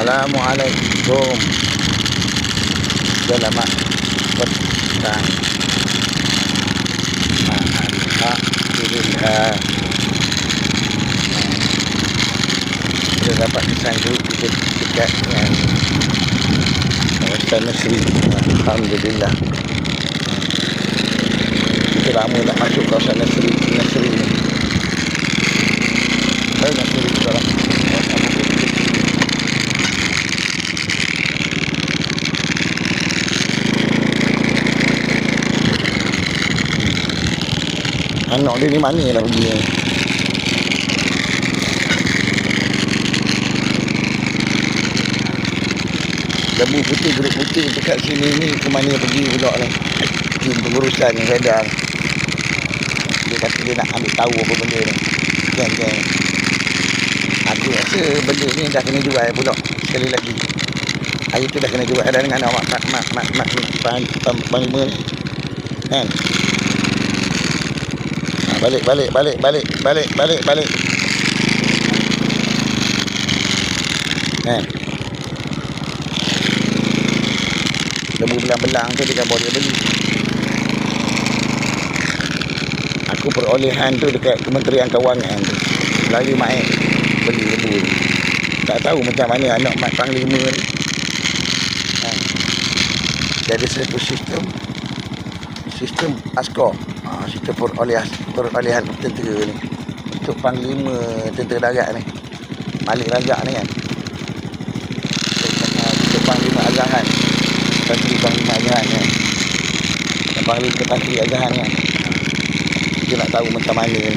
Assalamualaikum. Selamat petang. Alhamdulillah. Kita dapat disanggup kita dekat dengan kawasan Negeri. Alhamdulillah. Kita lama nak masuk kawasan Negeri ni. Negeri tu lah. Anak dia ni mana lah pergi ni? Lembu putih, kulit putih dekat sini ni ke mana pergi pula ni? Tim pengurusan ni sedar. Dia kata dia nak ambil tahu apa benda ni. Geng-geng. Aku rasa benda ni dah kena jual pula. Sekali lagi. Hari tu dah kena jual dah dengan mak panglima ni. Kan? Balik. Kan? Lembu belang-belang tu dia bawa dia beli. Aku perolehan tu dekat Kementerian Kewangan tu. Lalu main beli lembu ni. Tak tahu macam mana anak mat panglima ni. Kan? Dia ada satu sistem askar. Sistem perolehan tentera ni untuk panglima tentera darat ni, Malik Razak ni kan, untuk panglima Azahan, Tenteri Panglima Azahan kan, dan panglima Tenteri Azahan kan. Kita nak tahu macam mana ni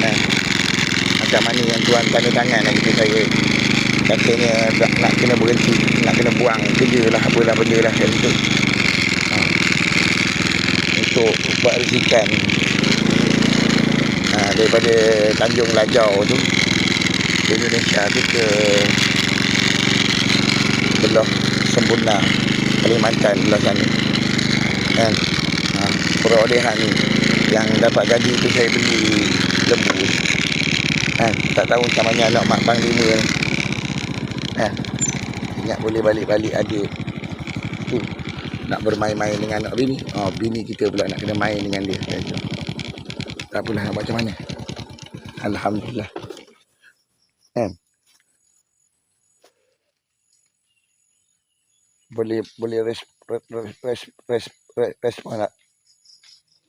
kan? Macam mana yang tuan tanda tangan yang kita saya katanya nak kena berhenti, nak kena buang kerja lah, apalah benda lah macam tu. Untuk buat risikan daripada Tanjung Lajau tu Indonesia tu ke belah Sempurna Kalimantan belah sana kan. Perolehan ni yang dapat jadi tu saya beli lembu kan. Tak tahu macam mana anak mak panglima ni kan. Ingat boleh balik-balik ada tu nak bermain-main dengan anak bini. Bini kita pula nak kena main dengan dia. Tak apalah nak macam mana. Alhamdulillah. Kan? Boleh respon